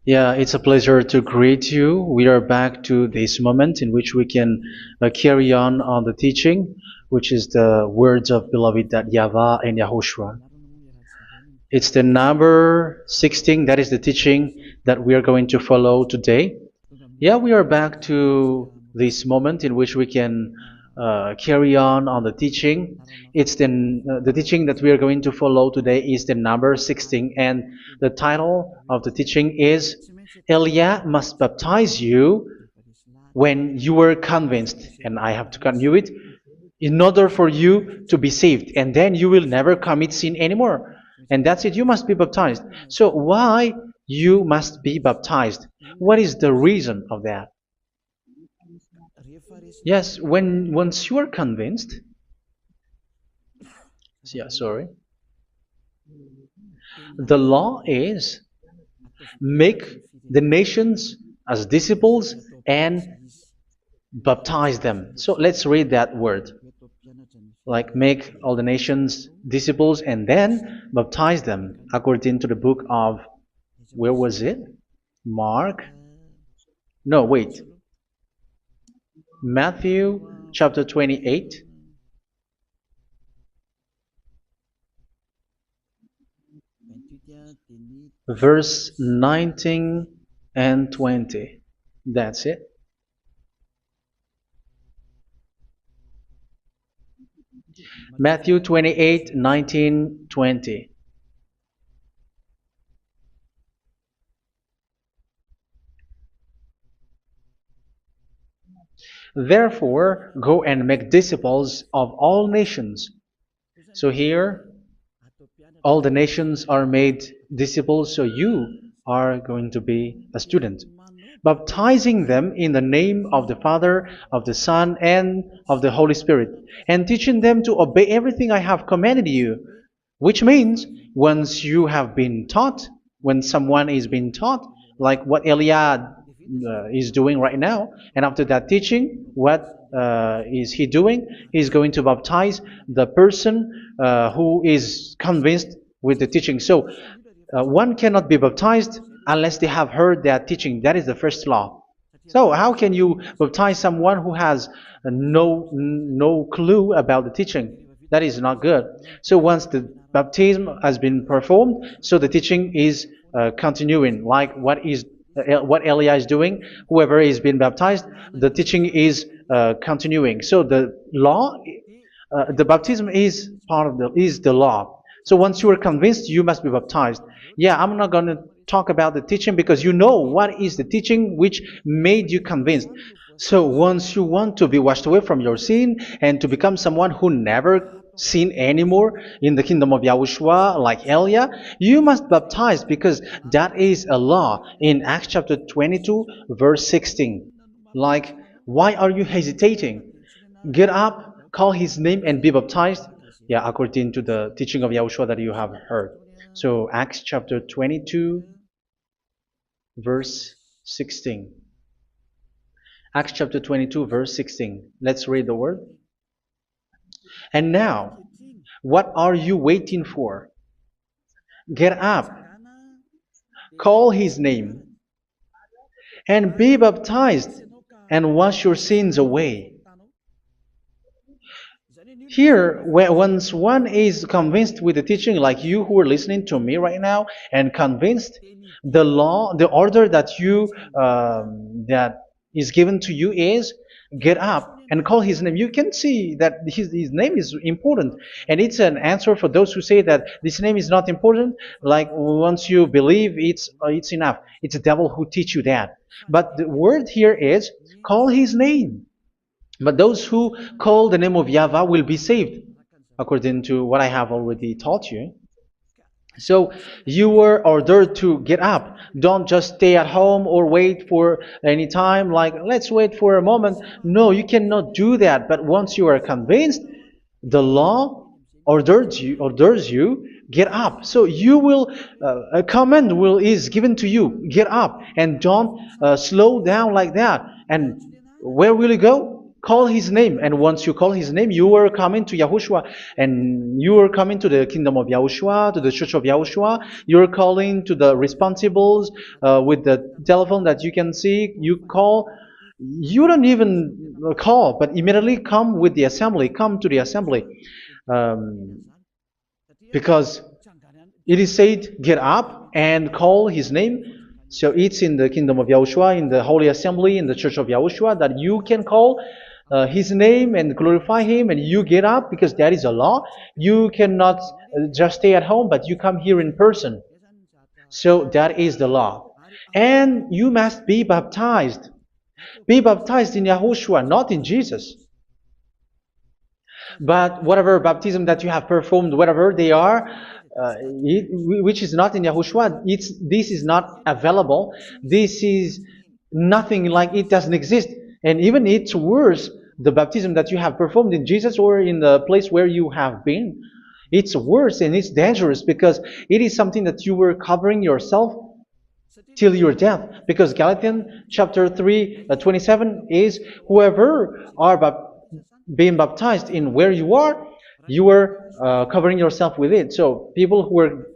Yeah, it's a pleasure to greet you. We are back to this moment in which we can carry on the teaching, which is the words of beloved that YAHVAH and YAHOSHUA. It's the number 16, that is the teaching that we are going to follow today. Yeah, we are back to this moment in which we can carry on the teaching. It's the teaching that we are going to follow today is the number 16, and the title of the teaching is Elia must baptize you when you were convinced, and I have to continue it, in order for you to be saved, and then you will never commit sin anymore. And that's it, you must be baptized. So why you must be baptized? What is the reason of that? Yes, when once you are convinced, yeah, sorry, the law is make the nations as disciples and baptize them. So let's read that word. Like make all the nations disciples and then baptize them according to the book of, where was it? Mark? No, wait. Matthew chapter 28. Verse 19 and 20. That's it. Matthew 28, 19, 20. Therefore, go and make disciples of all nations. So here, all the nations are made disciples, so you are going to be a student. Baptizing them in the name of the Father, of the Son, and of the Holy Spirit, and teaching them to obey everything I have commanded you. Which means, once you have been taught, when someone is being taught, like what Elia is doing right now, and after that teaching, what is he doing? He's going to baptize the person who is convinced with the teaching. So one cannot be baptized unless they have heard that teaching. That is the first law. So how can you baptize someone who has no clue about the teaching? That is not good. So once the baptism has been performed, so the teaching is continuing, like what Elia is doing. Whoever is being baptized, the teaching is continuing. So the law, the baptism is part of the law. So once you are convinced, you must be baptized. Yeah, I'm not going to talk about the teaching because you know what is the teaching which made you convinced. So once you want to be washed away from your sin and to become someone who never sin anymore in the kingdom of Yahushua, like Elia, you must baptize because that is a law in Acts chapter 22, verse 16. Like, why are you hesitating? Get up, call his name, and be baptized. Yeah, according to the teaching of Yahushua that you have heard. So Acts chapter 22, verse 16. Acts chapter 22, verse 16. Let's read the word. And now, what are you waiting for? Get up, call his name, and be baptized, and wash your sins away. Here, once one is convinced with the teaching, like you who are listening to me right now, and convinced, the law, the order that that is given to you is get up and call his name. You can see that his name is important, and it's an answer for those who say that this name is not important. Like once you believe, it's enough. It's the devil who teach you that. But the word here is call his name. But those who call the name of YAHVAH will be saved, according to what I have already taught you. So you were ordered to get up. Don't just stay at home or wait for any time, like let's wait for a moment. No, you cannot do that. But once you are convinced, the law orders you get up. So you will a command is given to you, get up, and don't slow down like that. And where will you go? call his name. And once you call his name, you are coming to Yahushua. And you are coming to the kingdom of Yahushua, to the church of Yahushua. You are calling to the responsibles with the telephone that you can see. You call. You don't even call, but immediately come with the assembly. Come to the assembly. Um, because it is said, get up and call his name. So it's in the kingdom of Yahushua, in the holy assembly, in the church of Yahushua, that you can call his name and glorify him, and you get up because that is a law. You cannot just stay at home, but you come here in person. So that is the law. And you must be baptized. Be baptized in Yahushua, not in Jesus. But whatever baptism that you have performed, whatever they are, which is not in Yahushua, this is not available. This is nothing, like it doesn't exist. And even it's worse, the baptism that you have performed in Jesus or in the place where you have been. It's worse and it's dangerous because it is something that you were covering yourself till your death. Because Galatians chapter 3, 27 is, whoever are being baptized in where you are covering yourself with it. So people who were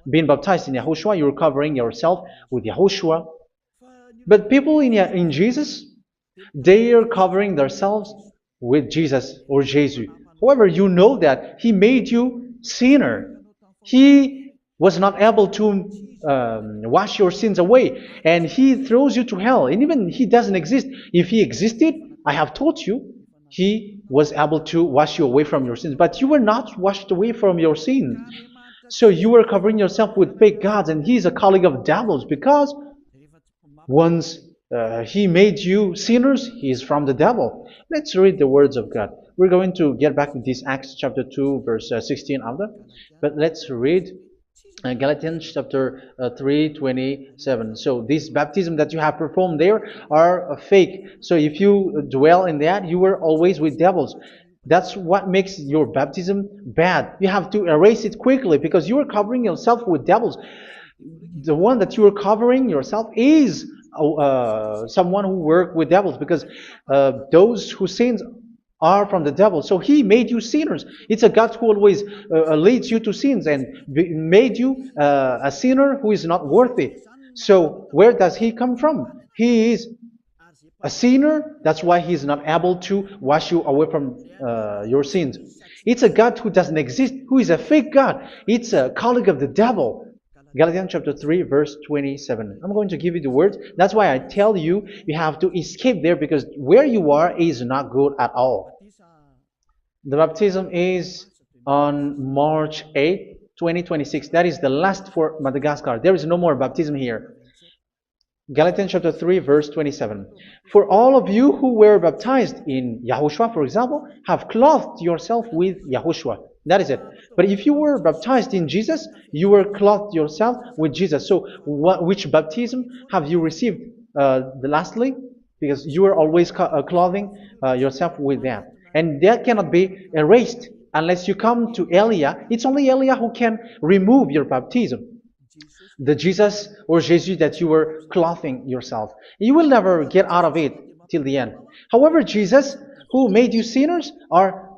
being baptized in Yahushua, you're covering yourself with Yahushua. But people in Jesus, they are covering themselves with Jesus or Jesus. However, you know that he made you sinner. He was not able to wash your sins away, and he throws you to hell. And even he doesn't exist. If he existed, I have told you, he was able to wash you away from your sins. But you were not washed away from your sins. So you were covering yourself with fake gods, and he's a colleague of devils, because once he made you sinners, he is from the devil. Let's read the words of God. We're going to get back to this Acts chapter 2, verse 16 after. But let's read Galatians chapter 3, 27. So this baptism that you have performed there are fake. So if you dwell in that, you were always with devils. That's what makes your baptism bad. You have to erase it quickly because you are covering yourself with devils. The one that you are covering yourself is someone who worked with devils, because those who sins are from the devil. So he made you sinners. It's a God who always leads you to sins and made you a sinner who is not worthy. So where does he come from? He is a sinner. That's why he is not able to wash you away from your sins. It's a God who doesn't exist, who is a fake God. It's a colleague of the devil. Galatians chapter 3, verse 27. I'm going to give you the words. That's why I tell you, you have to escape there, because where you are is not good at all. The baptism is on March 8, 2026. That is the last for Madagascar. There is no more baptism here. Galatians chapter 3, verse 27. For all of you who were baptized in Yahushua, for example, have clothed yourself with Yahushua. That is it. But if you were baptized in Jesus, you were clothed yourself with Jesus. So which baptism have you received lastly? Because you are always clothing yourself with that. And that cannot be erased unless you come to Elia. It's only Elia who can remove your baptism. The Jesus or Jesus that you were clothing yourself. You will never get out of it till the end. However, Jesus, who made you sinners, are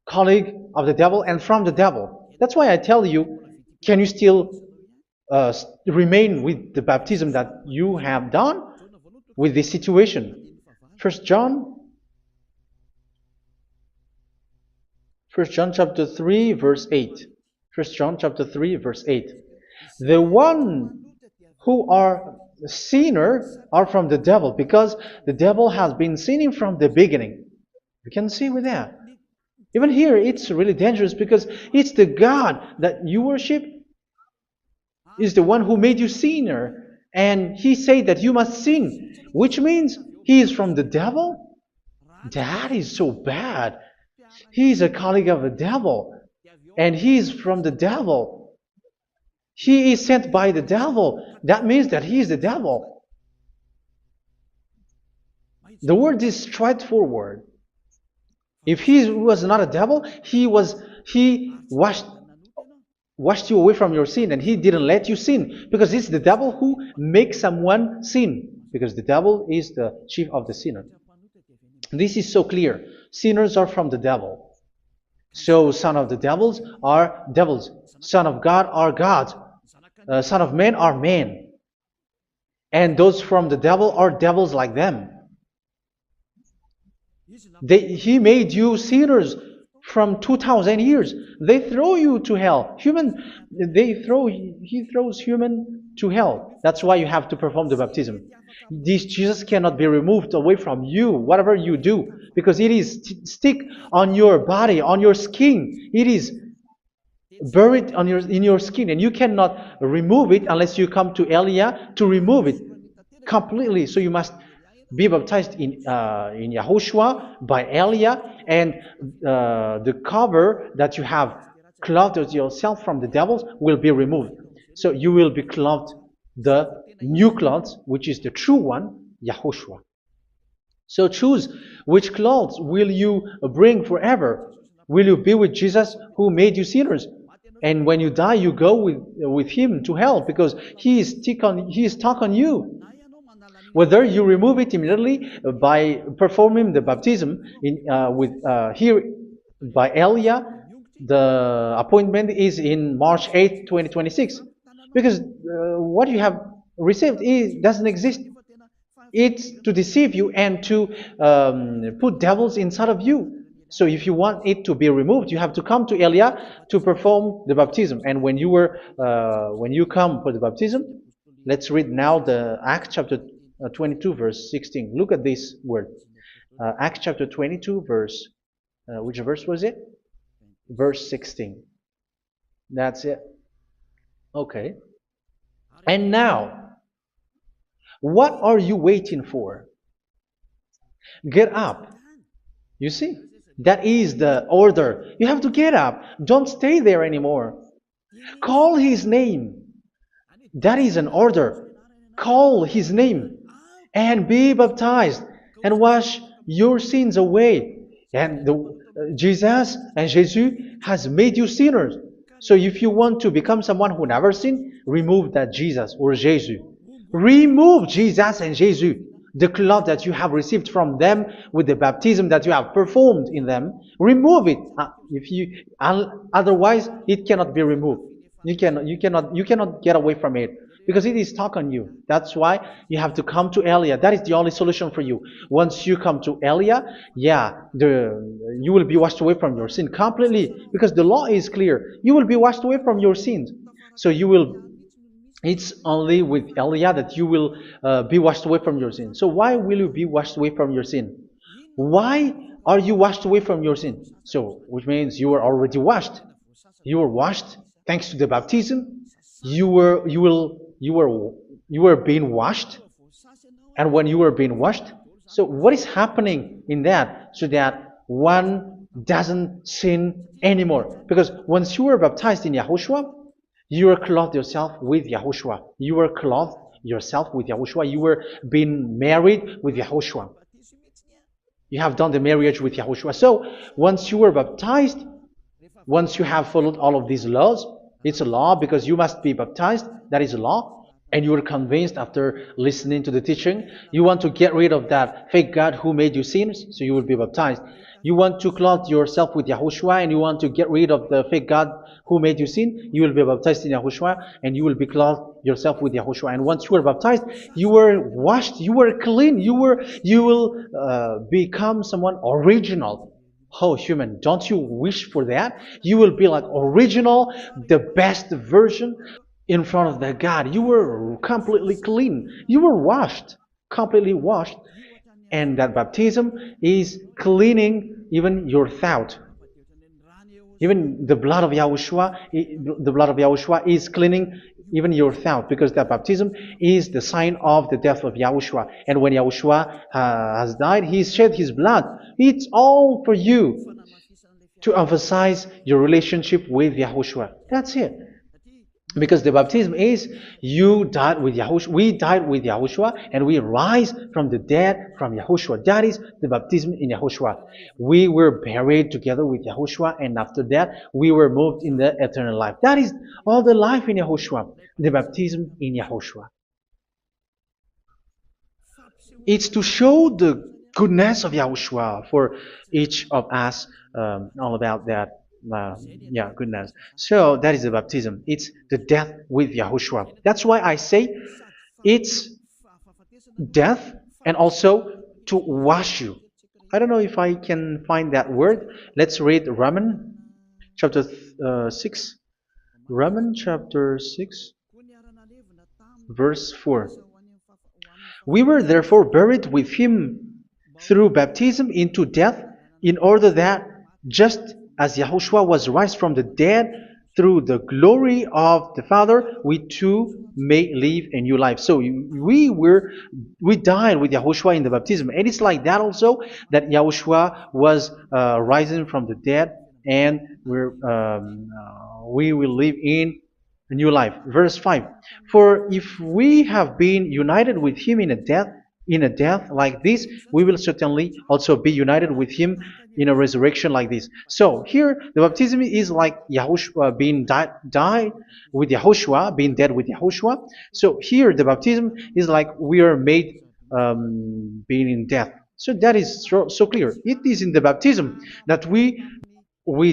colleague of the devil and from the devil. That's why I tell you, can you still remain with the baptism that you have done with this situation? First John chapter 3, verse 8. First John chapter 3, verse 8. The one who are sinners are from the devil, because the devil has been sinning from the beginning. You can see with that. Even here, it's really dangerous, because it's the God that you worship is the one who made you sinner. And he said that you must sin, which means he is from the devil. That is so bad. He is a colleague of the devil. And he is from the devil. He is sent by the devil. That means that he is the devil. The word is straightforward. If he was not a devil, he washed you away from your sin, and he didn't let you sin, because it's the devil who makes someone sin, because the devil is the chief of the sinner. This is so clear. Sinners are from the devil. So son of the devils are devils. Son of God are God. Son of men are men. And those from the devil are devils like them. He made you sinners from 2000 years. They throw you to hell. He throws human to hell. That's why you have to perform the baptism. This Jesus cannot be removed away from you, whatever you do, because it is stick on your body, on your skin. It is buried in your skin, and you cannot remove it unless you come to Elia to remove it completely. So you must be baptized in Yahushua by Elia, and the cover that you have clothed yourself from the devils will be removed. So you will be clothed the new clothes, which is the true one, Yahushua. So choose which clothes will you bring forever. Will you be with Jesus who made you sinners? And when you die, you go with him to hell because he is stuck on you. Whether you remove it immediately by performing the baptism here by Elia, the appointment is in March 8th, 2026. Because what you have received doesn't exist. It's to deceive you and to put devils inside of you. So if you want it to be removed, you have to come to Elia to perform the baptism. And when you come for the baptism, let's read now the Acts chapter 22 verse 16. Look at this word. Acts chapter 22 verse, which verse was it? Verse 16. That's it. Okay. And now, what are you waiting for? Get up. You see, that is the order. You have to get up. Don't stay there anymore. Call his name. That is an order. Call his name and be baptized and wash your sins away. And Jesus has made you sinners. So if you want to become someone who never sinned, remove that Jesus or Jesus. Remove Jesus and Jesus, the cloth that you have received from them with the baptism that you have performed in them. Remove it. Otherwise, it cannot be removed. You cannot get away from it because it is stuck on you. That's why you have to come to Elia. That is the only solution for you. Once you come to Elia, you will be washed away from your sin completely because the law is clear. You will be washed away from your sins. So it's only with Elia that you will be washed away from your sin. So why will you be washed away from your sin? Why are you washed away from your sin? So, which means you were already washed. You were washed thanks to the baptism. You were being washed, and when you were being washed, so what is happening in that? So that one doesn't sin anymore. Because once you were baptized in Yahushua, you were clothed yourself with Yahushua. You were clothed yourself with Yahushua. You were being married with Yahushua. You have done the marriage with Yahushua. So once you were baptized, once you have followed all of these laws, it's a law because you must be baptized. That is a law. And you are convinced after listening to the teaching, you want to get rid of that fake God who made you sinners, so you will be baptized. You want to clothe yourself with Yahushua and you want to get rid of the fake God who made you sin, you will be baptized in Yahushua and you will be clothed yourself with Yahushua. And once you are baptized, you were washed, you were clean, you will become someone original. Oh, human, don't you wish for that? You will be like original, the best version in front of the God. You were completely clean. You were washed, completely washed. And that baptism is cleaning even your thought. Even the blood of Yahushua is cleaning even your thought, because that baptism is the sign of the death of Yahushua. And when Yahushua has died, he shed his blood. It's all for you to emphasize your relationship with Yahushua. That's it. Because the baptism is you died with Yahushua, we died with Yahushua, and we rise from the dead from Yahushua. That is the baptism in Yahushua. We were buried together with Yahushua, and after that we were moved in the eternal life. That is all the life in Yahushua, the baptism in Yahushua. It's to show goodness of Yahushua for each of us, all about that. Yeah, goodness. So that is the baptism. It's the death with Yahushua. That's why I say it's death and also to wash you. I don't know if I can find that word. Let's read Romans chapter 6. Romans chapter 6, verse 4. We were therefore buried with him through baptism into death, in order that, just as Yahushua was raised from the dead through the glory of the Father, we too may live a new life. So we died with Yahushua in the baptism, and it's like that also that Yahushua was rising from the dead, and we will live in a new life. Verse 5. For if we have been united with him in a death like this, we will certainly also be united with him in a resurrection like this. So here the baptism is like Yahushua being died with Yahushua, being dead with Yahushua. So here the baptism is like we are made being in death. So that is so clear. It is in the baptism that we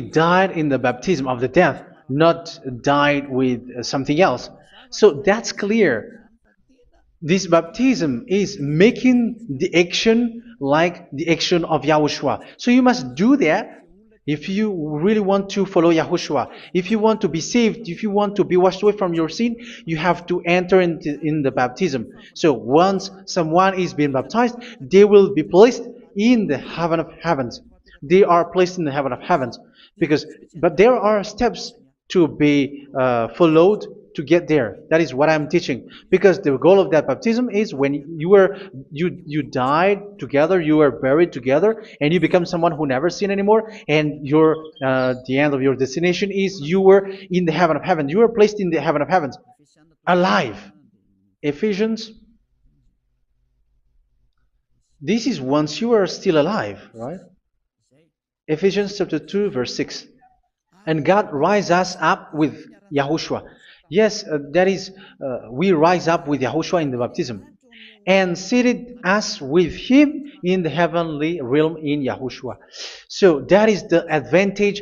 died in the baptism of the death, not died with something else. So that's clear. This baptism is making the action like the action of Yahushua. So you must do that if you really want to follow Yahushua. If you want to be saved, if you want to be washed away from your sin, you have to enter in the baptism. So once someone is being baptized, they will be placed in the heaven of heavens. They are placed in the heaven of heavens but there are steps to be followed to get there. That is what I'm teaching. Because the goal of that baptism is when you died together, you were buried together, and you become someone who never sin anymore. And the end of your destination is you were in the heaven of heaven. You were placed in the heaven of heavens, alive. Ephesians. This is once you are still alive, right? Ephesians chapter 2, verse 6. And God rise us up with Yahushua. Yes, that is, we rise up with Yahushua in the baptism. And seated us with him in the heavenly realm in Yahushua. So that is the advantage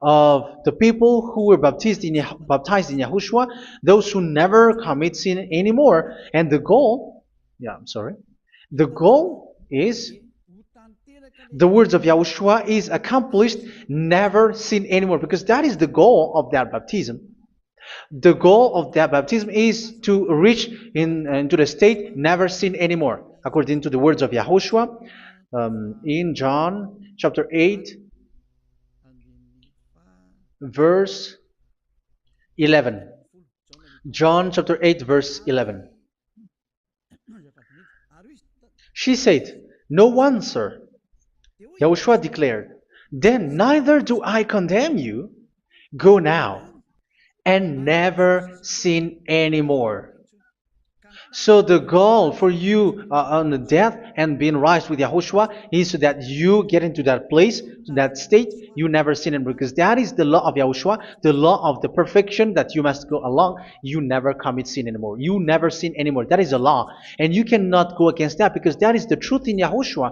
of the people who were baptized in Yahushua, those who never commit sin anymore. And the goal is the words of Yahushua is accomplished, never sin anymore, because that is the goal of that baptism. The goal of that baptism is to reach into the state never sin anymore, according to the words of Yahushua in John chapter 8, verse 11. John chapter 8, verse 11. She said, "No one, sir." Yahushua declared, "Then neither do I condemn you. Go now and never sin anymore." So the goal for you on the death and being raised with Yahushua is so that you get into that place, to that state, you never sin anymore. Because that is the law of Yahushua, the law of the perfection that you must go along. You never commit sin anymore. You never sin anymore. That is a law. And you cannot go against that because that is the truth in Yahushua.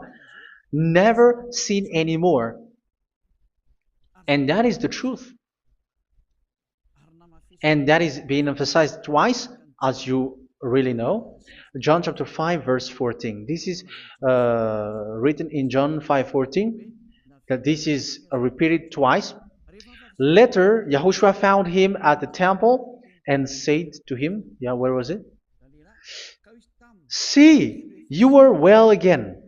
Never sin anymore. And that is the truth. And that is being emphasized twice, as you really know. John chapter 5, verse 14. This is written in John 5:14. That this is repeated twice. Later, Yahushua found him at the temple and said to him, where was it? "See, you are well again.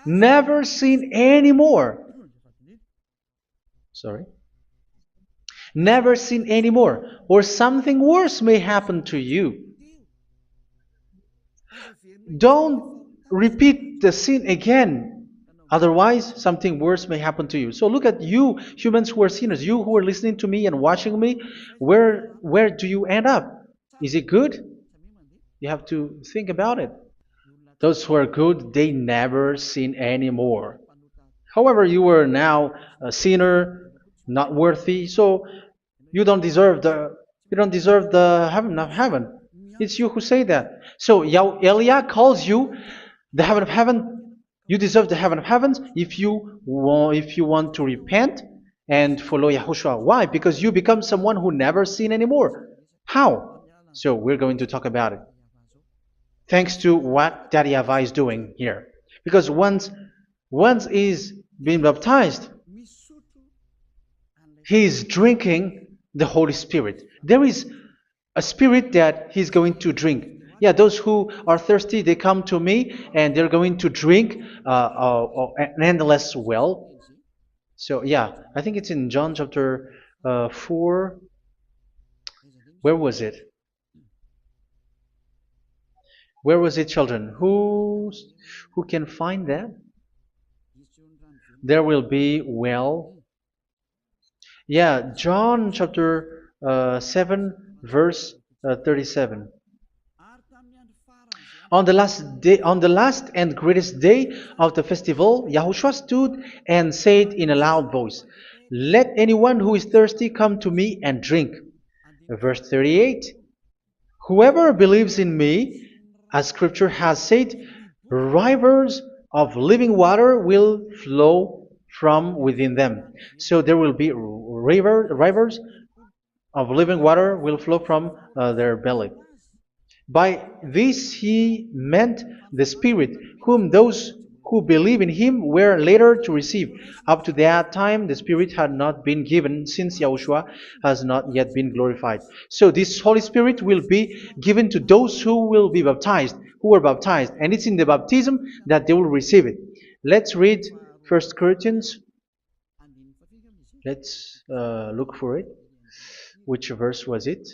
Never sin anymore." Sorry. Never sin anymore, or something worse may happen to you. Don't repeat the sin again. Otherwise, something worse may happen to you. So look at you, humans who are sinners, you who are listening to me and watching me. Where do you end up? Is it good? You have to think about it. Those who are good, they never sin anymore. However, you are now a sinner, not worthy, so you don't deserve the heaven of heaven. It's you who say that. So Eliah calls you the heaven of heaven You deserve the heaven of heavens if you want to repent and follow Yahushua. Why? Because you become someone who never sin anymore. How? So we're going to talk about it. Thanks to what Daddy YAHVAH is doing here. Because once he's been baptized, he is drinking the Holy Spirit. There is a spirit that he's going to drink. Yeah, those who are thirsty, they come to me and they're going to drink an endless well. So, yeah, I think it's in John chapter 4. Where was it? Where was it, children? Who can find that? There will be well. Yeah, John chapter 7, verse 37. On the last and greatest day of the festival, Yahushua stood and said in a loud voice, "Let anyone who is thirsty come to me and drink." Verse 38, "Whoever believes in me, as scripture has said, rivers of living water will flow from within them." So there will be rivers of living water will flow from their belly. By this he meant the Spirit, whom those who believe in him were later to receive. Up to that time, the Spirit had not been given, since Yahushua has not yet been glorified. So this Holy Spirit will be given to those who will be baptized, who were baptized, and it's in the baptism that they will receive it. Let's read 1 Corinthians. Let's look for it. Which verse was it?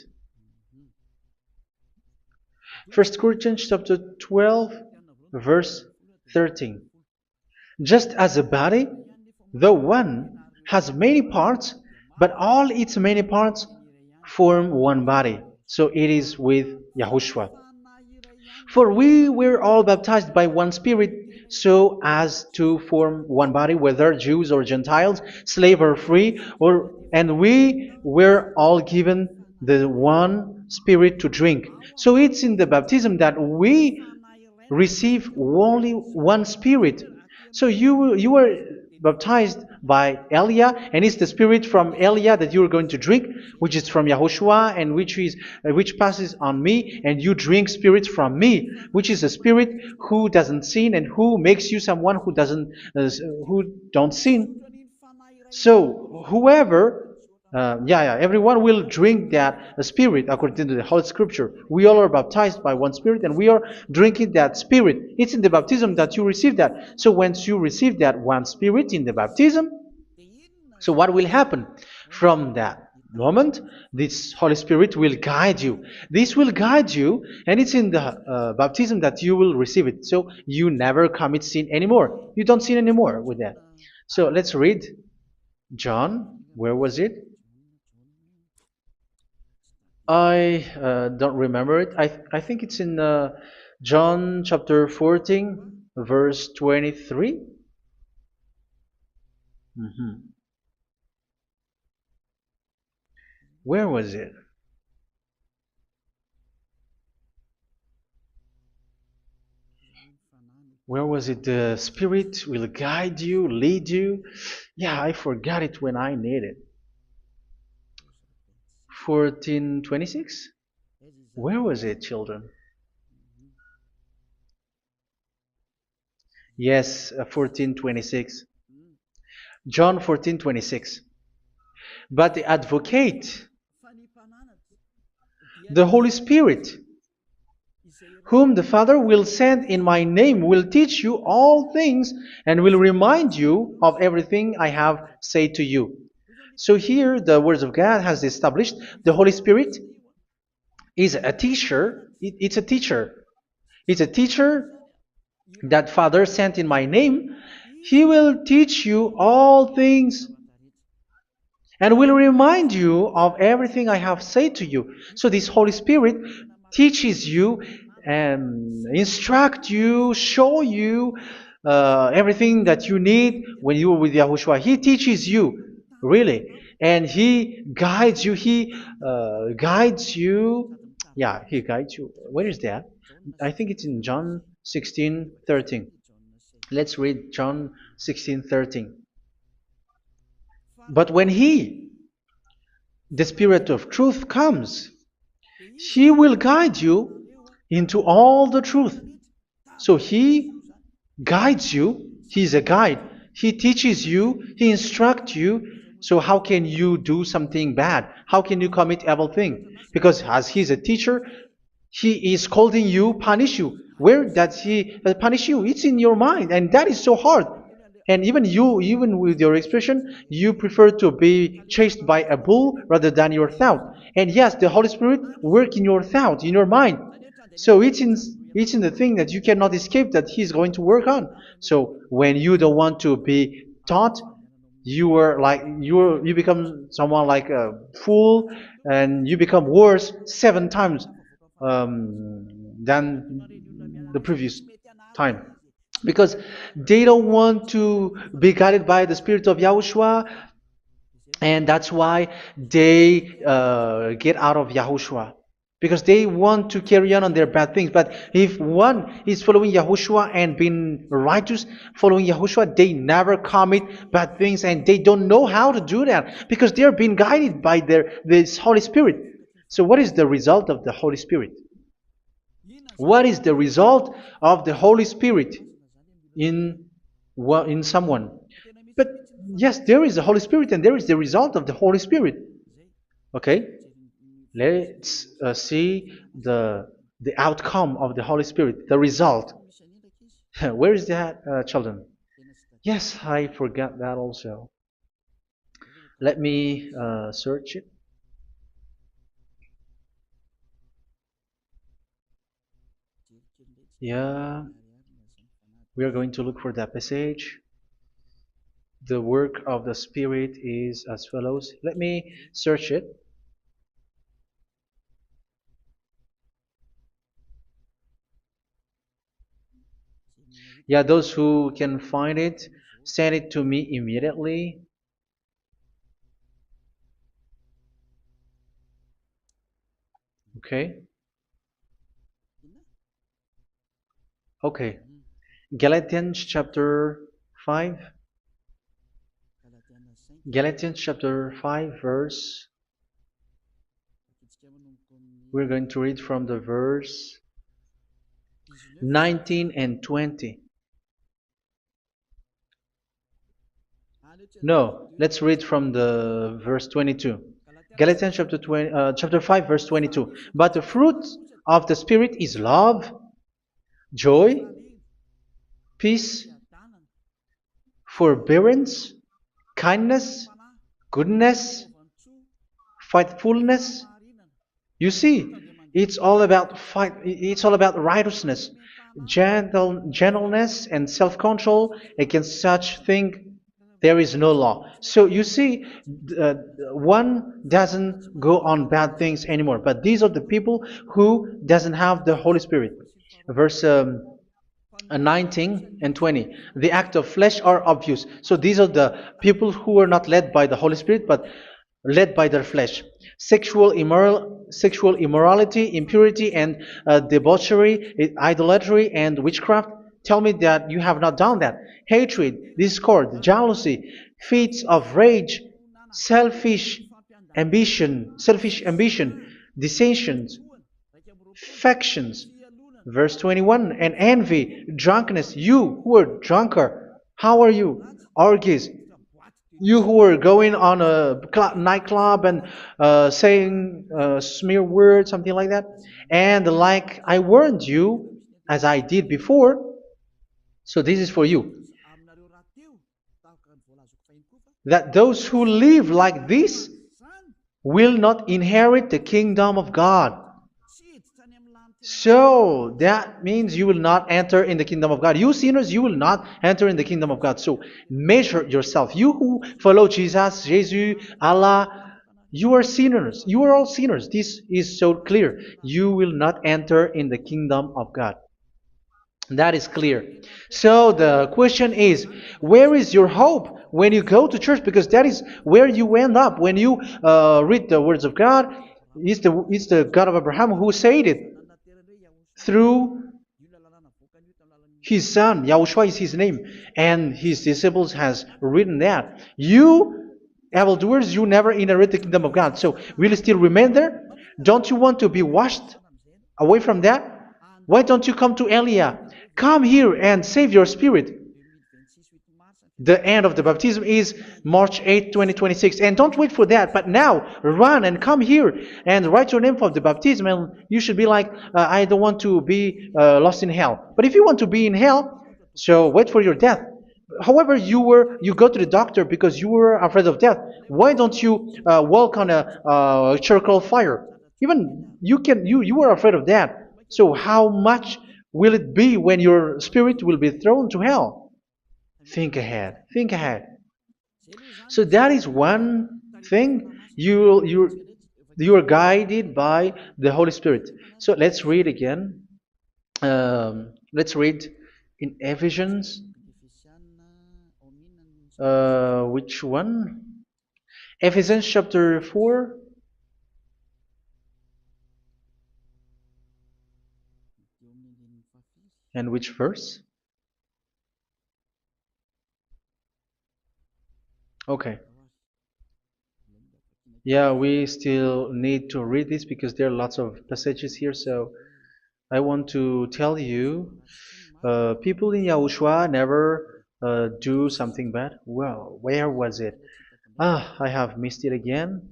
1 Corinthians chapter 12, verse 13. Just as a body, though one, has many parts, but all its many parts form one body. So it is with Yahushua. For we were all baptized by one Spirit, so as to form one body, whether Jews or Gentiles, slave or free, and we were all given the one Spirit to drink. So it's in the baptism that we receive only one Spirit. So you were baptized by Elia, and it's the Spirit from Elia that you are going to drink, which is from Yahushua, and which passes on me, and you drink Spirit from me, which is a Spirit who doesn't sin and who makes you someone who don't sin. So whoever everyone will drink that Spirit according to the Holy Scripture. We all are baptized by one Spirit, and we are drinking that Spirit. It's in the baptism that you receive that. So once you receive that one Spirit in the baptism, so what will happen? From that moment, this Holy Spirit will guide you. This will guide you, and it's in the baptism that you will receive it. So you never commit sin anymore. You don't sin anymore with that. So let's read John. Where was it? I don't remember it. I think it's in John chapter 14, verse 23. Mhm. Where was it? Where was it? The Spirit will guide you, lead you. Yeah, I forgot it when I need it. 14:26? Where was it, children? Yes, 14:26. John 14:26. But the advocate, the Holy Spirit, whom the Father will send in my name, will teach you all things and will remind you of everything I have said to you. So here the words of God has established the Holy Spirit is a teacher. It's a teacher. It's a teacher that Father sent in my name. He will teach you all things and will remind you of everything I have said to you. So this Holy Spirit teaches you and instruct you, show you everything that you need when you are with Yahushua. He teaches you, really, and He guides you. He guides you. Yeah, He guides you. Where is that? I think it's in John 16:13. Let's read John 16:13. But when He, the Spirit of truth, comes, He will guide you into all the truth. So He guides you. He's a guide. He teaches you. He instructs you. So how can you do something bad? How can you commit evil thing? Because as He's a teacher, He is scolding you, punish you. Where does He punish you? It's in your mind, and that is so hard. And even you, even with your expression, you prefer to be chased by a bull rather than your thought. And yes, the Holy Spirit work in your thought, in your mind. So it's in the thing that you cannot escape that He's going to work on. So when you don't want to be taught, you become someone like a fool, and you become worse 7 times than the previous time, because they don't want to be guided by the Spirit of Yahushua, and that's why they get out of Yahushua, because they want to carry on their bad things. But if one is following Yahushua and being righteous, following Yahushua, they never commit bad things, and they don't know how to do that because they are being guided by this Holy Spirit. So what is the result of the Holy Spirit? What is the result of the Holy Spirit in in someone? But yes, there is the Holy Spirit, and there is the result of the Holy Spirit. Okay, let's see the outcome of the Holy Spirit, the result. Where is that, children? Yes, I forgot that also. Let me search it. Yeah, we are going to look for that passage. The work of the Spirit is as follows. Let me search it. Yeah, those who can find it, send it to me immediately. Okay. Okay. Galatians chapter 5. Galatians chapter 5 verse. We're going to read from the verse 19 and 20. No, let's read from the verse 22. Galatians chapter 5 verse 22. But the fruit of the Spirit is love, joy, peace, forbearance, kindness, goodness, faithfulness. You see, it's all about righteousness, gentleness, and self-control. Against such thing there is no law. So you see, uh, one doesn't go on bad things anymore. But these are the people who doesn't have the Holy Spirit. Verse 19 and 20. The act of flesh are obvious. So these are the people who are not led by the Holy Spirit, but led by their flesh. Sexual immorality, impurity, and debauchery, idolatry, and witchcraft. Tell me that you have not done that. Hatred, discord, jealousy, fits of rage, selfish ambition, dissensions, factions. Verse 21, and envy, drunkenness. You who are drunkard, how are you? Orgies. You who are going on a nightclub and saying smear words, something like that. And like I warned you, as I did before, so this is for you, that those who live like this will not inherit the kingdom of God. So that means you will not enter in the kingdom of God. You sinners, you will not enter in the kingdom of God. So measure yourself. You who follow Jesus, Allah, you are sinners. You are all sinners. This is so clear. You will not enter in the kingdom of God. That is clear. So the question is, where is your hope when you go to church? Because that is where you end up. When you read the words of God, it's the God of Abraham who said it through His son, Yahushua is his name, and his disciples has written that. You evildoers, you never inherit the kingdom of God. So will you still remain there? Don't you want to be washed away from that? Why don't you come to Elia? Come here and save your spirit. The end of the baptism is March 8, 2026. And don't wait for that, but now run and come here and write your name for the baptism. And you should be like, I don't want to be lost in hell. But if you want to be in hell, so wait for your death. However, you go to the doctor because you were afraid of death. Why don't you walk on a charcoal fire? Even you were afraid of that. So how much will it be when your spirit will be thrown to hell? Think ahead. Think ahead. So that is one thing. You are guided by the Holy Spirit. So let's read again. Let's read in Ephesians. Which one? Ephesians chapter 4. And which verse? Okay. Yeah, we still need to read this because there are lots of passages here. So I want to tell you, people in Yahushua never do something bad. Well, where was it? I have missed it again.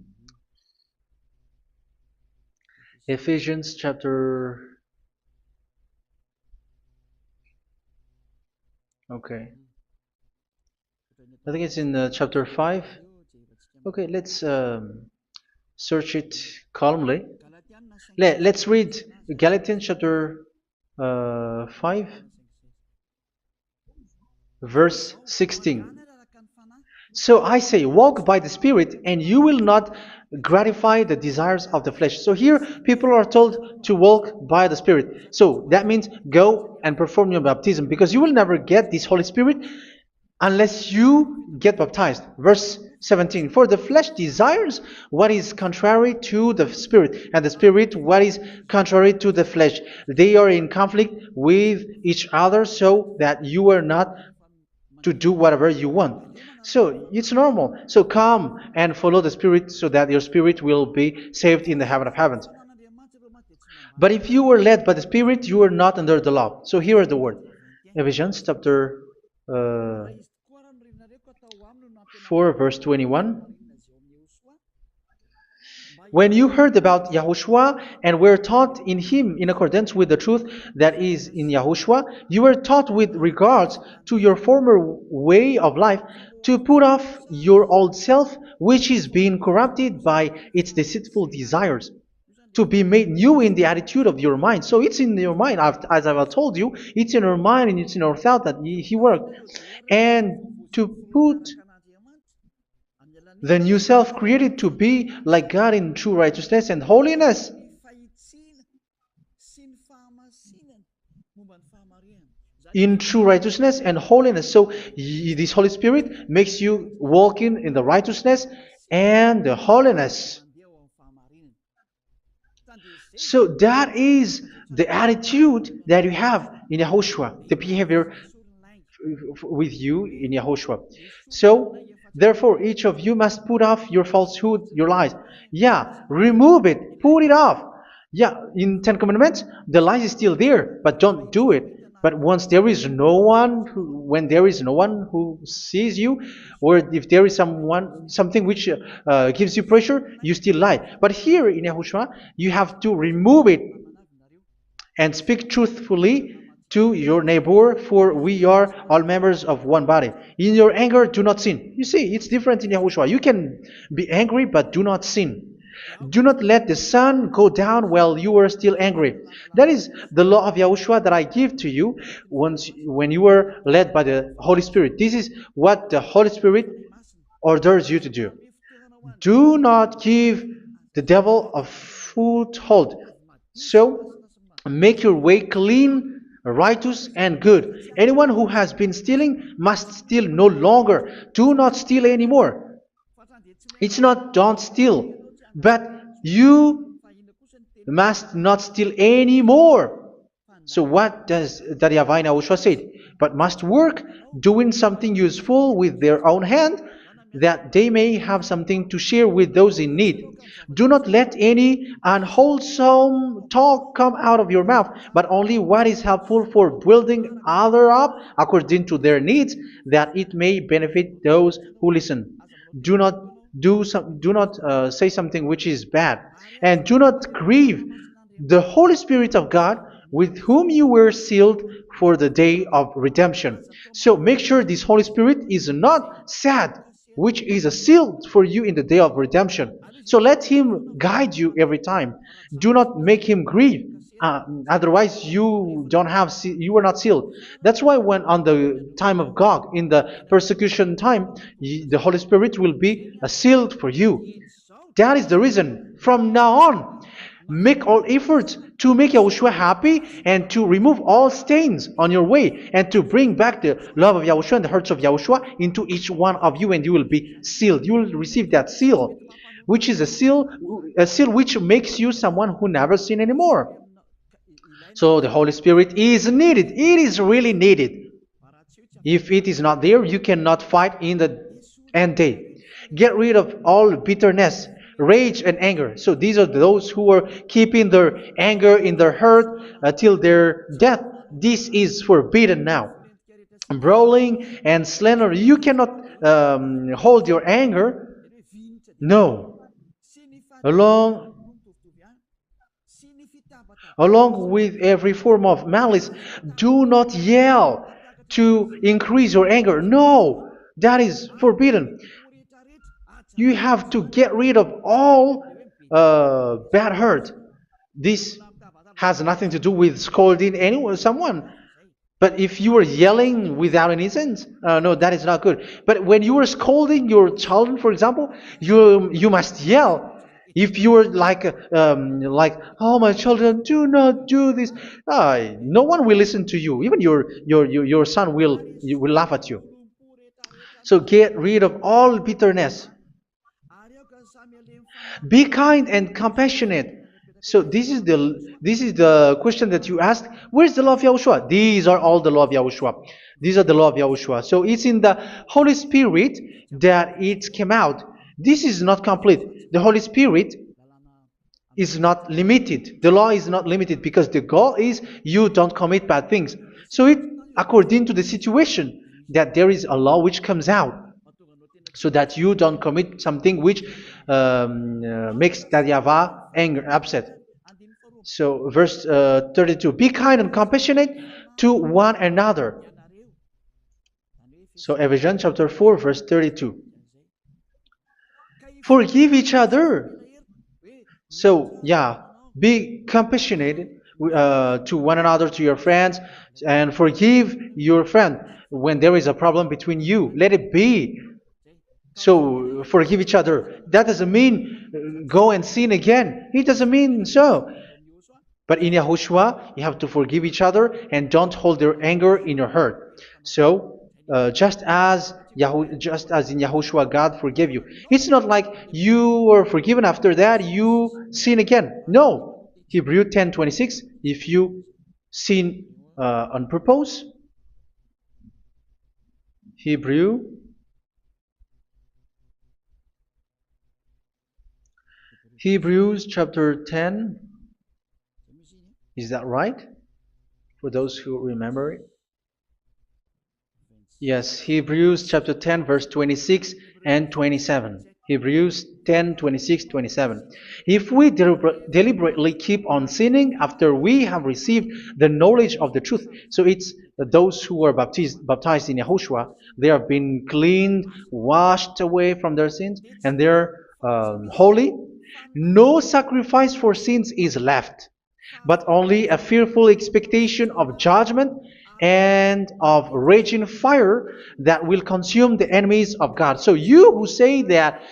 Ephesians chapter. Okay. I think it's in chapter 5. Okay, let's search it calmly. Let's read Galatians chapter 5, verse 16. So I say, walk by the Spirit, and you will not gratify the desires of the flesh. So here, people are told to walk by the Spirit. So that means go and perform your baptism, because you will never get this Holy Spirit unless you get baptized. Verse 17. For the flesh desires what is contrary to the Spirit, and the Spirit what is contrary to the flesh. They are in conflict with each other, so that you are not to do whatever you want. So it's normal. So come and follow the Spirit so that your spirit will be saved in the heaven of heavens. But if you were led by the Spirit, you are not under the law. So here is the word. Ephesians chapter 4 verse 21. When you heard about Yahushua and were taught in him in accordance with the truth that is in Yahushua, you were taught with regards to your former way of life to put off your old self, which is being corrupted by its deceitful desires, to be made new in the attitude of your mind. So it's in your mind, as I've told you, it's in your mind and it's in your thought that he worked. And to put the new self created to be like God in true righteousness and holiness. In true righteousness and holiness. So this Holy Spirit makes you walking in the righteousness and the holiness. So that is the attitude that you have in Yahushua, the behavior with you in Yahushua. So therefore, each of you must put off your falsehood, your lies. Yeah, remove it, put it off. Yeah, in Ten Commandments, the lies is still there, but don't do it. But once there is no one, when there is no one who sees you, or if there is something which gives you pressure, you still lie. But here in Yahushua, you have to remove it and speak truthfully to your neighbor, for we are all members of one body. In your anger, do not sin. You see, it's different in Yahushua. You can be angry, but do not sin. Do not let the sun go down while you are still angry. That is the law of Yahushua that I give to you when you were led by the Holy Spirit. This is what the Holy Spirit orders you to do. Do not give the devil a foothold. So, make your way clean, righteous, and good. Anyone who has been stealing must steal no longer. Do not steal anymore. It's not don't steal, but you must not steal anymore. So what does the YAHVAH YAHOSHUA said? But must work doing something useful with their own hand, that they may have something to share with those in need. Do not let any unwholesome talk come out of your mouth, but only what is helpful for building other up according to their needs, that it may benefit those who listen. Do not do not say something which is bad, and do not grieve the Holy Spirit of God, with whom you were sealed for the day of redemption. So make sure this Holy Spirit is not sad, which is a seal for you in the day of redemption. So let Him guide you every time. Do not make Him grieve. Otherwise, you were not sealed. That's why when on the time of God, in the persecution time, the Holy Spirit will be sealed for you. That is the reason. From now on, make all efforts to make Yahushua happy and to remove all stains on your way and to bring back the love of Yahushua and the hearts of Yahushua into each one of you, and you will be sealed. You will receive that seal, which is a seal which makes you someone who never sin anymore. So the Holy Spirit is needed. It is really needed. If it is not there, you cannot fight in the end day. Get rid of all bitterness, rage, and anger. So these are those who are keeping their anger in their heart till their death. This is forbidden now. Brawling and slander. You cannot hold your anger. No. Along Along with every form of malice, do not yell to increase your anger. No, that is forbidden. You have to get rid of all bad hurt. This has nothing to do with scolding anyone, someone. But if you are yelling without any sense, no, that is not good. But when you are scolding your children, for example, you must yell. If you are like, oh my children, do not do this, no one will listen to you. Even your son will laugh at you. So get rid of all bitterness. Be kind and compassionate. So this is the question that you asked. Where's the law of Yahushua? These are all the law of Yahushua. These are the law of Yahushua. So it's in the Holy Spirit that it came out. This is not complete. The Holy Spirit is not limited. The law is not limited because the goal is you don't commit bad things. So it according to the situation that there is a law which comes out, so that you don't commit something which makes that YAHVAH anger, upset. So verse 32, be kind and compassionate to one another. So Ephesians chapter 4 verse 32. Forgive each other. So yeah, be compassionate to one another, to your friends, and forgive your friend when there is a problem between you. Let it be. So forgive each other. That doesn't mean go and sin again. It doesn't mean so. But in Yahushua, you have to forgive each other and don't hold your anger in your heart. So just as in Yahushua, God forgave you. It's not like you were forgiven after that you sin again. No. Hebrew 10:26. If you sin on purpose, Hebrews chapter 10. Is that right? For those who remember it? Yes, Hebrews chapter 10 verse 26 and 27. Hebrews 10, 26, 27. If we deliberately keep on sinning after we have received the knowledge of the truth, so it's those who are baptized in Yahushua, they have been cleaned, washed away from their sins, and they're holy. No sacrifice for sins is left, but only a fearful expectation of judgment and of raging fire that will consume the enemies of God. So you who say that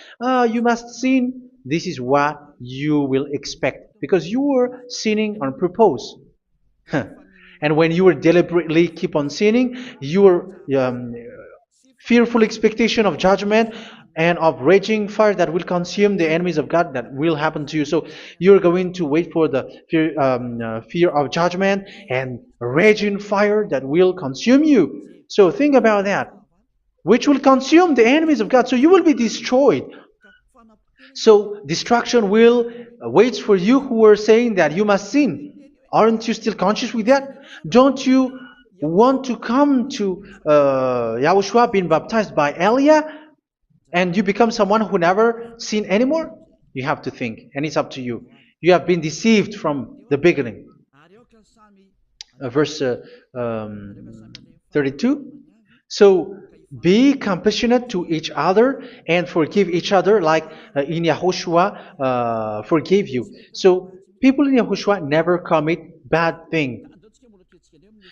you must sin, this is what you will expect, because you were sinning on purpose. And when you were deliberately keep on sinning, you were fearful expectation of judgment and of raging fire that will consume the enemies of God that will happen to you. So you're going to wait for the fear of judgment and raging fire that will consume you. So think about that, which will consume the enemies of God. So you will be destroyed. So destruction will wait for you who are saying that you must sin. Aren't you still conscious with that? Don't you want to come to Yahushua being baptized by Elia and you become someone who never sinned anymore? You have to think, and it's up to you. You have been deceived from the beginning. Verse 32. So be compassionate to each other and forgive each other like in Yahushua forgave you. So people in Yahushua never commit bad thing.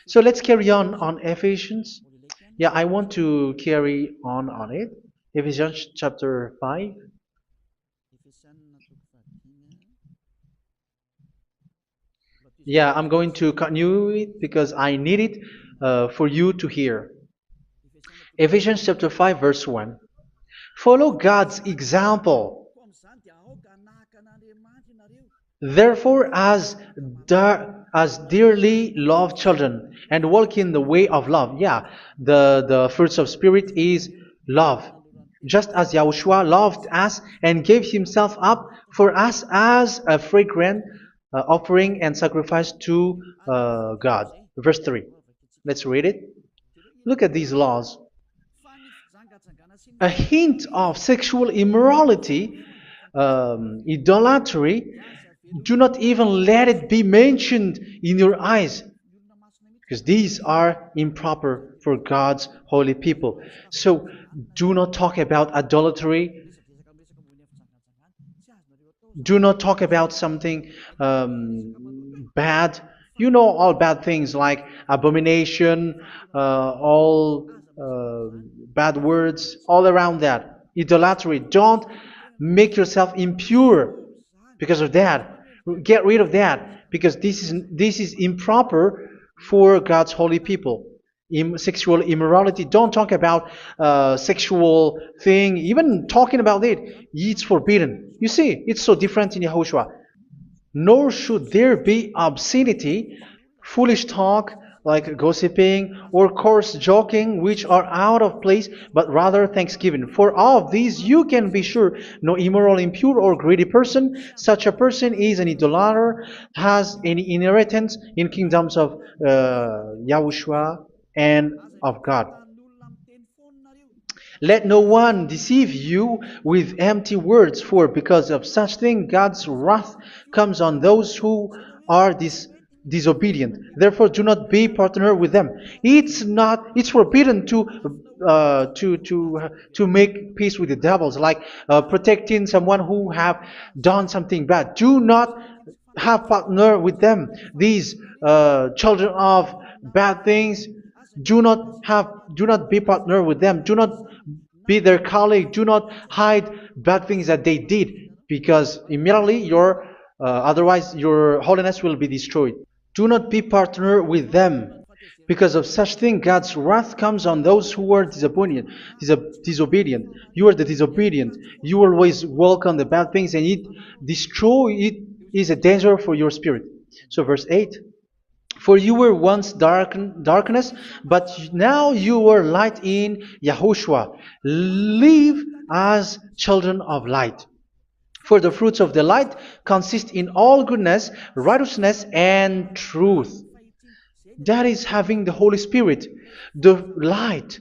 So let's carry on Ephesians. Yeah, I want to carry on it. Ephesians chapter 5. Yeah, I'm going to continue it because I need it for you to hear. Ephesians chapter 5 verse 1. Follow God's example. Therefore, as dearly loved children, and walk in the way of love. Yeah, the fruits of spirit is love. Just as Yahushua loved us and gave himself up for us as a fragrant offering and sacrifice to God. Verse 3. Let's read it. Look at these laws. A hint of sexual immorality, idolatry, do not even let it be mentioned in your eyes, because these are improper for God's holy people. So do not talk about idolatry. Do not talk about something bad. You know all bad things like abomination, all bad words, all around that. Idolatry. Don't make yourself impure because of that. Get rid of that because this is improper for God's holy people. Sexual immorality. Don't talk about sexual thing. Even talking about it, it's forbidden. You see, it's so different in Yahushua. Nor should there be obscenity, foolish talk like gossiping or coarse joking, which are out of place, but rather thanksgiving. For of these you can be sure: no immoral, impure, or greedy person, such a person is an idolater, has any inheritance in kingdoms of Yahushua and of God. Let no one deceive you with empty words, for because of such thing God's wrath comes on those who are disobedient. Therefore, do not be partner with them. It's forbidden to make peace with the devils, like protecting someone who have done something bad. Do not have partner with them. These children of bad things, do not be partner with them. Do not be their colleague. Do not hide bad things that they did, because immediately otherwise your holiness will be destroyed. Do not be partner with them. Because of such thing, God's wrath comes on those who are disobedient. You are the disobedient. You always walk on the bad things, and it is a danger for your spirit. So verse 8. For you were once darkness, but now you are light in Yahushua. Live as children of light. For the fruits of the light consist in all goodness, righteousness, and truth. That is having the Holy Spirit, the light.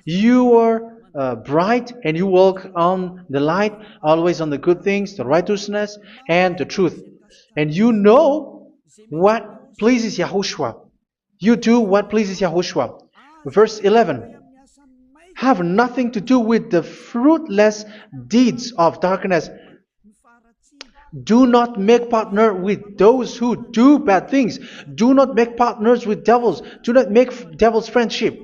You are bright and you walk on the light, always on the good things, the righteousness, and the truth. And you know what pleases Yahushua. You do what pleases Yahushua. Verse 11. Have nothing to do with the fruitless deeds of darkness. Do not make partner with those who do bad things. Do not make partners with devils. Do not make devils friendship.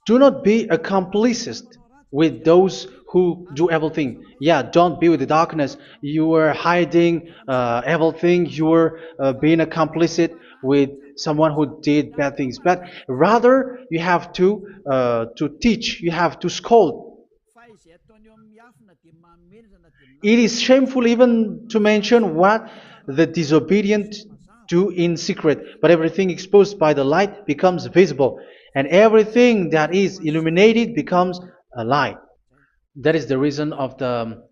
Do not be a complicit with those who do evil thing. Yeah, don't be with the darkness. You are hiding evil thing. You are being a complicit with someone who did bad things, but rather you have to teach, you have to scold. It is shameful even to mention what the disobedient do in secret, but everything exposed by the light becomes visible, and everything that is illuminated becomes a light. That is the reason of the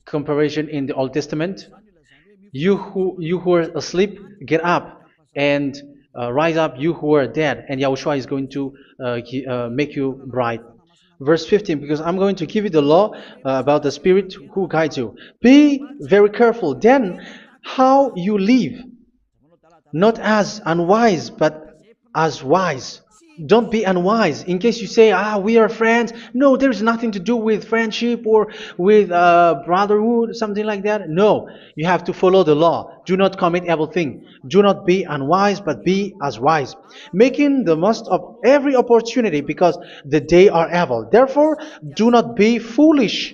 comparison in the Old Testament. You who are asleep, get up and rise up, you who are dead, and Yahushua is going to make you bright. Verse 15, because I'm going to give you the law about the Spirit who guides you. Be very careful then how you live, not as unwise, but as wise. Don't be unwise. In case you say, we are friends. No, there's nothing to do with friendship or with brotherhood, something like that. No, you have to follow the law. Do not commit evil thing. Do not be unwise, but be as wise, making the most of every opportunity, because the day are evil. Therefore, do not be foolish,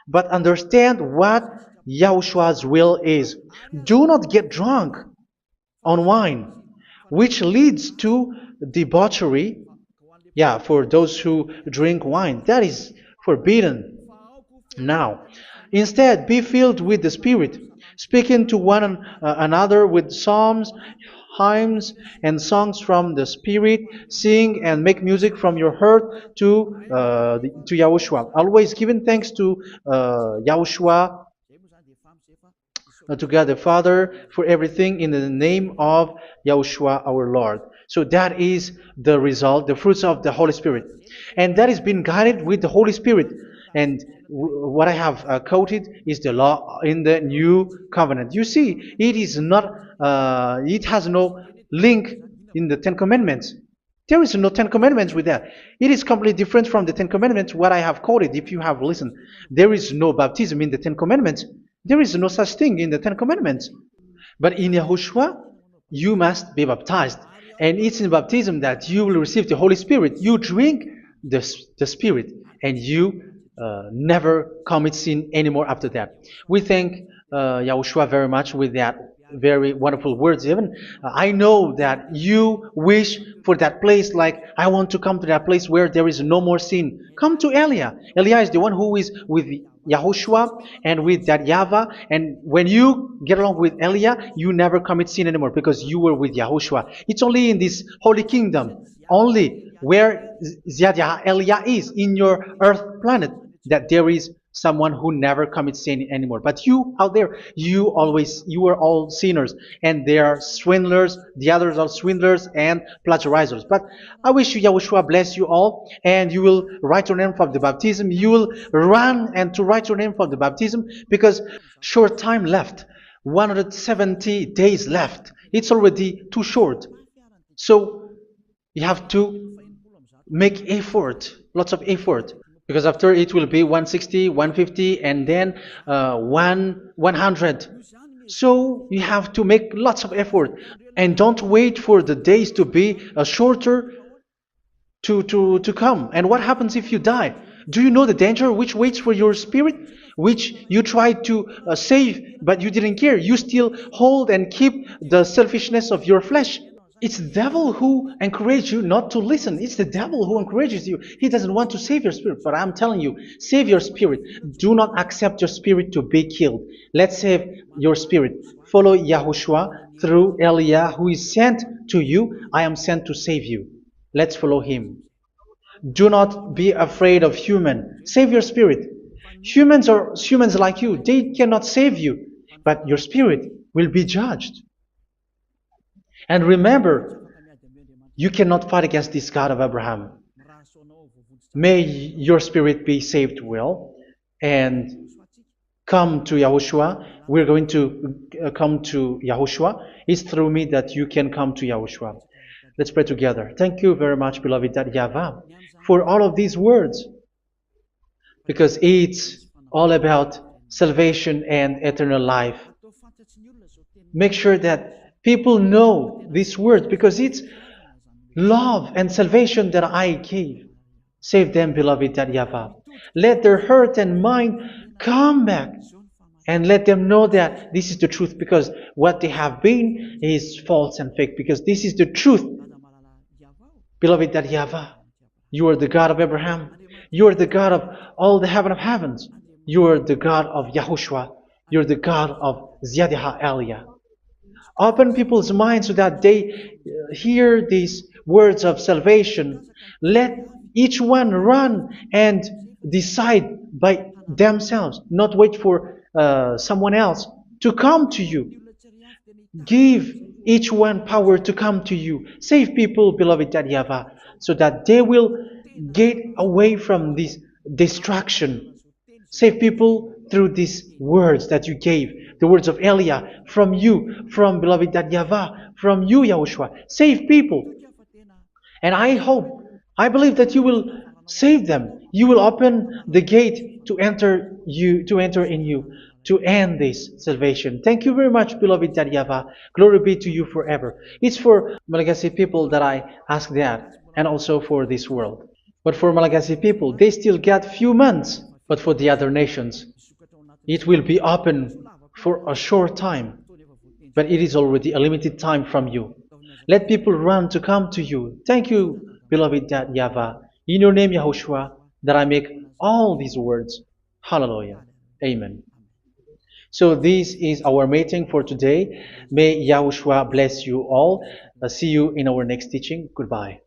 but understand what Yahushua's will is. Do not get drunk on wine, which leads to debauchery. Yeah, for those who drink wine, that is forbidden now. Instead, be filled with the Spirit, speaking to one another with psalms, hymns, and songs from the Spirit. Sing and make music from your heart to Yahushua. Always giving thanks to Yahushua, to God the Father, for everything in the name of Yahushua our Lord. So that is the result, the fruits of the Holy Spirit. And that is being guided with the Holy Spirit. And what I have quoted is the law in the new covenant. You see, it is not, it has no link in the Ten Commandments. There is no Ten Commandments with that. It is completely different from the Ten Commandments, what I have quoted, if you have listened. There is no baptism in the Ten Commandments. There is no such thing in the Ten Commandments. But in Yahushua, you must be baptized. And it's in baptism that you will receive the Holy Spirit. You drink the Spirit, and you never commit sin anymore after that. We thank Yahushua very much with that very wonderful words. Even I know that you wish for that place, like I want to come to that place where there is no more sin. Come to Elia. Elia is the one who is with Yahushua and with that YAHVAH, and when you get along with Elia, you never commit sin anymore because you were with Yahushua. It's only in this holy kingdom, only where Ziad Elia is, in your earth planet, that there is someone who never commits sin anymore. But you out there, you are all sinners, and they are swindlers. The others are swindlers and plagiarizers. But I wish you, Yahushua, bless you all, and you will write your name for the baptism. You will run and to write your name for the baptism, because short time left, 170 days left. It's already too short. So you have to make effort, lots of effort, because after it will be 160, 150, and then 100. So you have to make lots of effort, and don't wait for the days to be shorter to come. And what happens if you die? Do you know the danger which waits for your spirit, which you tried to save, but you didn't care? You still hold and keep the selfishness of your flesh. It's the devil who encourages you not to listen. It's the devil who encourages you. He doesn't want to save your spirit. But I'm telling you, save your spirit. Do not accept your spirit to be killed. Let's save your spirit. Follow Yahushua through Elia, who is sent to you. I am sent to save you. Let's follow him. Do not be afraid of human. Save your spirit. Humans are humans like you. They cannot save you. But your spirit will be judged. And remember, you cannot fight against this God of Abraham. May your spirit be saved well and come to Yahushua. We're going to come to Yahushua. It's through me that you can come to Yahushua. Let's pray together. Thank you very much, beloved YAHVAH, for all of these words, because it's all about salvation and eternal life. Make sure that people know these words, because it's love and salvation that I gave. Save them, beloved YAHVAH. Let their heart and mind come back And let them know that this is the truth, because what they have been is false and fake, because this is the truth. Beloved, that YAHVAH, you are the God of Abraham. You are the God of all the heaven of heavens. You are the God of YAHOSHUA. You're the God of Ziyadiha Aliyah. Open people's minds so that they hear these words of salvation. Let each one run and decide by themselves, not wait for someone else to come to you. Give each one power to come to you. Save people, beloved YAHVAH, so that they will get away from this distraction. Save people through these words that you gave, the words of Elia, from you, from beloved YAHVAH, from you, Yahushua. Save people. And I believe that you will save them. You will open the gate to enter in you, to end this salvation. Thank you very much, beloved YAHVAH. Glory be to you forever. It's for Malagasy people that I ask that, and also for this world. But for Malagasy people, they still get few months. But for the other nations, it will be open for a short time. But it is already a limited time from you. Let people run to come to you. Thank you, beloved YAHVAH. In your name, Yahushua, that I make all these words. Hallelujah. Amen. So this is our meeting for today. May Yahushua bless you all. See you in our next teaching. Goodbye.